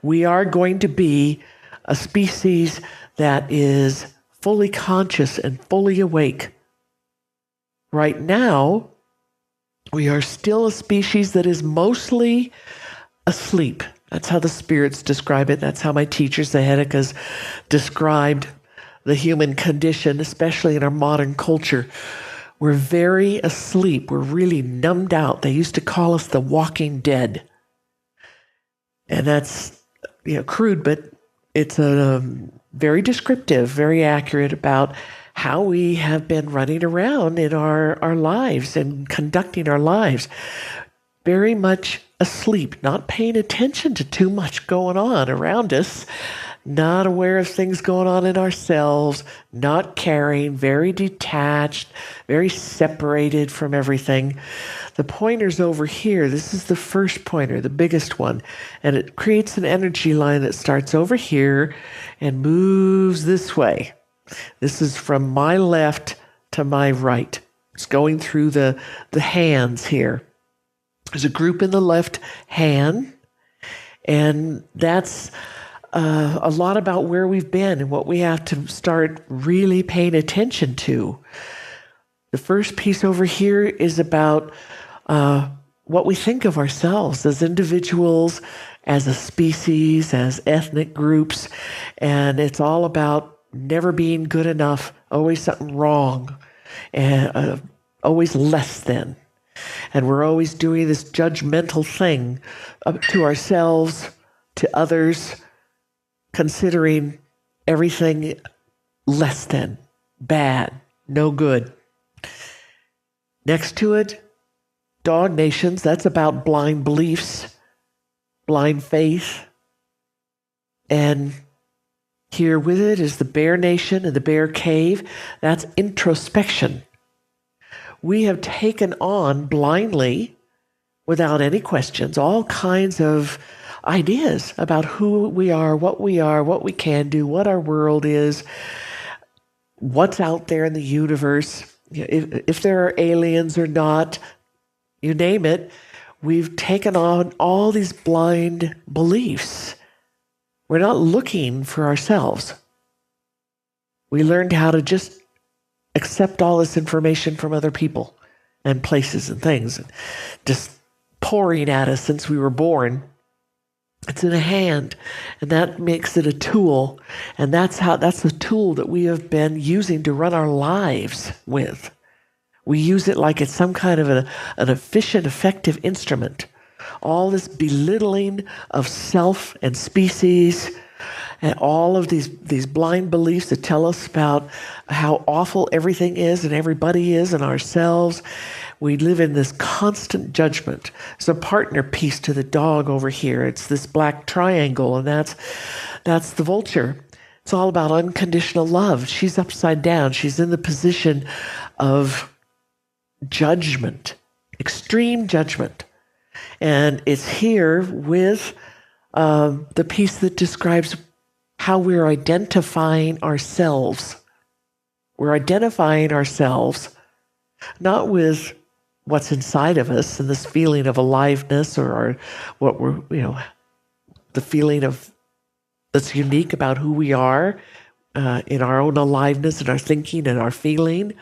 We are going to be a species that is fully conscious and fully awake. Right now, we are still a species that is mostly asleep. That's how the spirits describe it. That's how my teachers, the Whitakers, described the human condition, especially in our modern culture. We're very asleep. We're really numbed out. They used to call us the walking dead. And that's crude, but it's very descriptive, very accurate about how we have been running around in our lives and conducting our lives. Very much asleep, not paying attention to too much going on around us, not aware of things going on in ourselves, not caring, very detached, very separated from everything. The pointer's over here. This is the first pointer, the biggest one. And it creates an energy line that starts over here and moves this way. This is from my left to my right. It's going through the hands here. There's a group in the left hand, and that's a lot about where we've been and what we have to start really paying attention to. The first piece over here is about what we think of ourselves as individuals, as a species, as ethnic groups, and it's all about never being good enough, always something wrong, and always less than. And we're always doing this judgmental thing to ourselves, to others, considering everything less than, bad, no good. Next to it, dog nations, that's about blind beliefs, blind faith. And here with it is the bear nation and the bear cave. That's introspection. We have taken on blindly, without any questions, all kinds of ideas about who we are, what we can do, what our world is, what's out there in the universe, if there are aliens or not, you name it. We've taken on all these blind beliefs. We're not looking for ourselves. We learned how to just accept all this information from other people and places and things, just pouring at us since we were born. It's in a hand, and that makes it a tool, and that's the tool that we have been using to run our lives with. We use it like it's some kind of an efficient, effective instrument. All this belittling of self and species, and all of these blind beliefs that tell us about how awful everything is and everybody is and ourselves. We live in this constant judgment. There's a partner piece to the dog over here. It's this black triangle, and that's the vulture. It's all about unconditional love. She's upside down. She's in the position of judgment, extreme judgment. And it's here with the piece that describes how we're identifying ourselves. We're identifying ourselves not with what's inside of us and this feeling of aliveness or what we're, the feeling of that's unique about who we are in our own aliveness and our thinking and our feeling.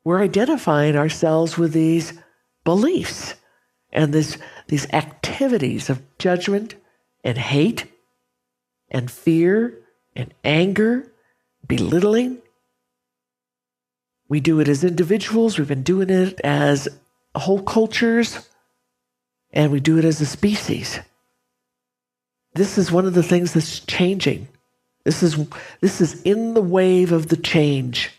We're identifying ourselves with these beliefs and these activities of judgment and hate and fear and anger, belittling. We do it as individuals. We've been doing it as whole cultures, and we do it as a species. This is one of the things that's changing. This is in the wave of the change.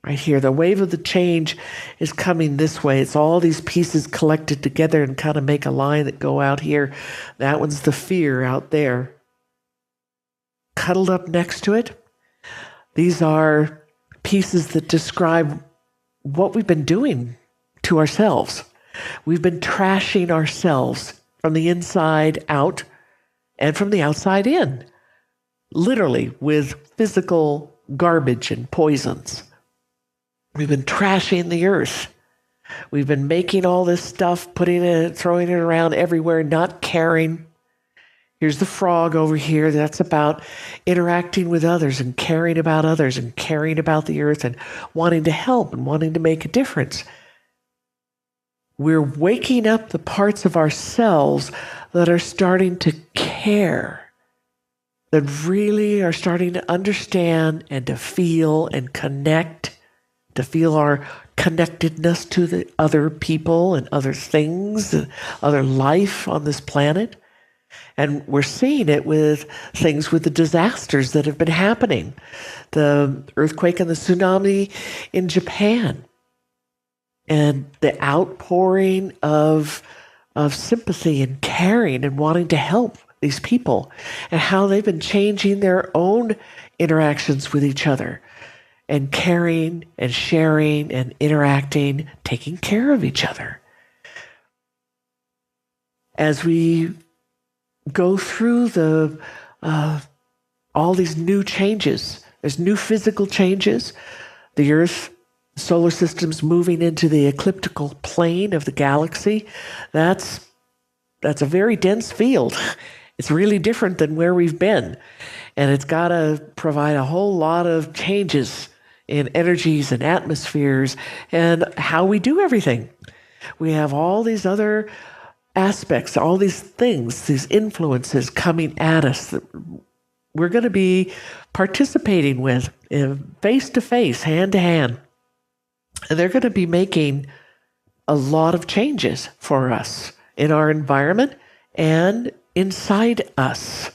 Right here, the wave of the change is coming this way. It's all these pieces collected together and kind of make a line that go out here. That one's the fear out there. Cuddled up next to it, these are pieces that describe what we've been doing to ourselves. We've been trashing ourselves from the inside out and from the outside in, literally with physical garbage and poisons. We've been trashing the earth. We've been making all this stuff, putting it, throwing it around everywhere, not caring. Here's the frog over here. That's about interacting with others and caring about others and caring about the earth and wanting to help and wanting to make a difference. We're waking up the parts of ourselves that are starting to care, that really are starting to understand and to feel and connect, to feel our connectedness to the other people and other things and other life on this planet. And we're seeing it with things with the disasters that have been happening. The earthquake and the tsunami in Japan. And the outpouring of sympathy and caring and wanting to help these people. And how they've been changing their own interactions with each other. And caring and sharing and interacting, taking care of each other. As we go through all these new changes. There's new physical changes. The Earth, solar system's moving into the ecliptical plane of the galaxy. That's a very dense field. It's really different than where we've been. And it's got to provide a whole lot of changes in energies and atmospheres and how we do everything. We have all these other aspects, all these things, these influences coming at us that we're going to be participating with face to face, hand to hand. And they're going to be making a lot of changes for us in our environment and inside us.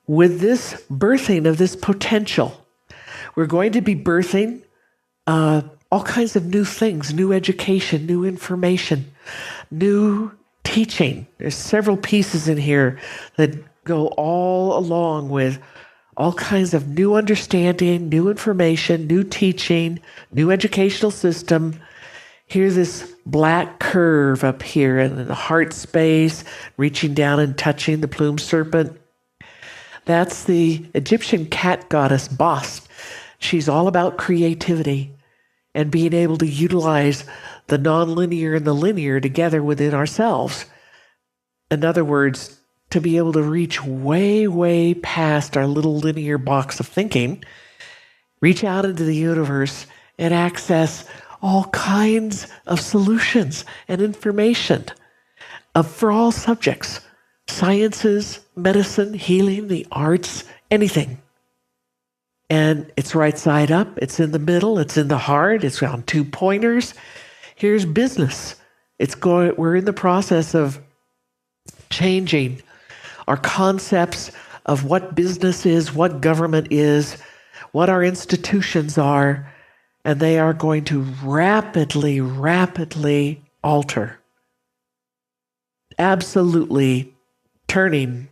With this birthing of this potential, we're going to be birthing all kinds of new things, new education, new information, new teaching. There's several pieces in here that go all along with all kinds of new understanding, new information, new teaching, new educational system. Here's this black curve up here in the heart space, reaching down and touching the plumed serpent. That's the Egyptian cat goddess Bast. She's all about creativity and being able to utilize the nonlinear and the linear together within ourselves. In other words, to be able to reach way, way past our little linear box of thinking, reach out into the universe and access all kinds of solutions and information for all subjects, sciences, medicine, healing, the arts, anything. And it's right side up, it's in the middle, it's in the heart, it's on 2 pointers. Here's business. We're in the process of changing our concepts of what business is, what government is, what our institutions are, and they are going to rapidly, rapidly alter. Absolutely turning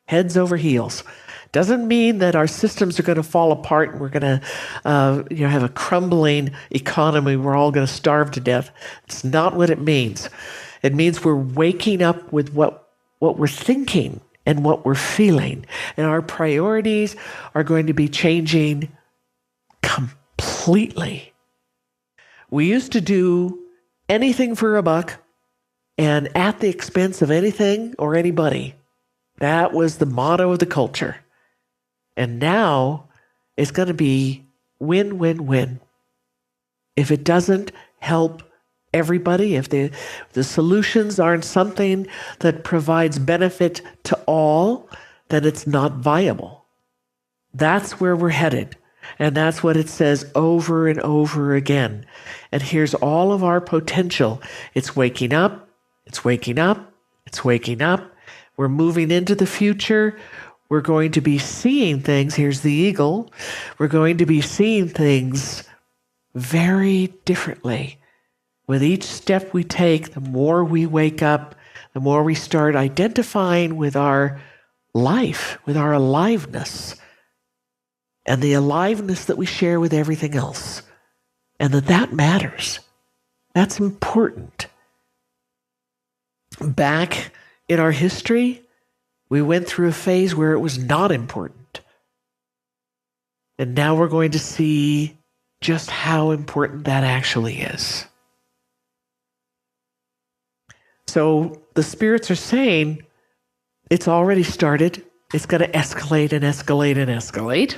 heads over heels. Doesn't mean that our systems are going to fall apart and we're going to have a crumbling economy. We're all going to starve to death. It's not what it means. It means we're waking up with what we're thinking and what we're feeling. And our priorities are going to be changing completely. We used to do anything for a buck and at the expense of anything or anybody. That was the motto of the culture. And now it's going to be win, win, win. If it doesn't help everybody, if the solutions aren't something that provides benefit to all, then it's not viable. That's where we're headed. And that's what it says over and over again. And here's all of our potential. It's waking up. It's waking up. It's waking up. We're moving into the future. We're going to be seeing things. Here's the eagle. We're going to be seeing things very differently. With each step we take, the more we wake up, the more we start identifying with our life, with our aliveness, and the aliveness that we share with everything else. And that matters. That's important. Back in our history, we went through a phase where it was not important. And now we're going to see just how important that actually is. So the spirits are saying It's already started. It's going to escalate and escalate and escalate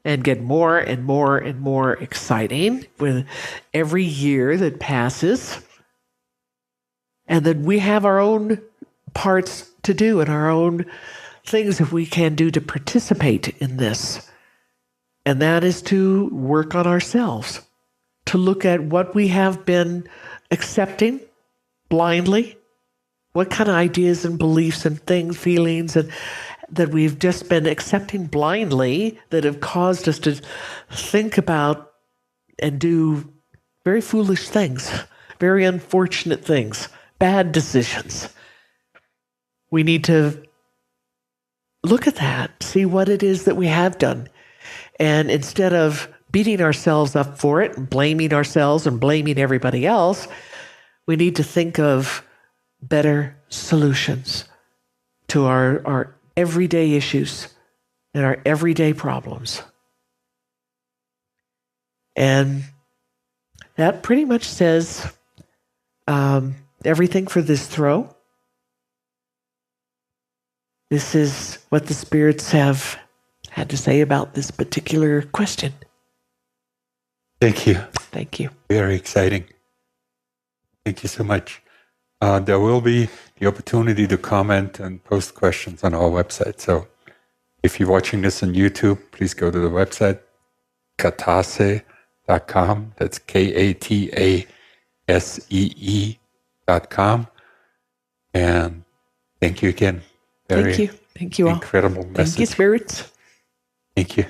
and get more and more and more exciting with every year that passes. And then we have our own parts to do and our own things that we can do to participate in this. And that is to work on ourselves, to look at what we have been accepting blindly, what kind of ideas and beliefs and things, feelings that we've just been accepting blindly that have caused us to think about and do very foolish things, very unfortunate things, bad decisions. We need to look at that, see what it is that we have done. And instead of beating ourselves up for it and blaming ourselves and blaming everybody else, we need to think of better solutions to our everyday issues and our everyday problems. And that pretty much says everything for this throw. This is what the spirits have had to say about this particular question. Thank you. Thank you. Very exciting. Thank you so much. There will be the opportunity to comment and post questions on our website. So if you're watching this on YouTube, please go to the website, katasee.com. That's KATASEE.com. And thank you again. Thank you. Thank you all. Incredible message. Thank you, spirits. Thank you.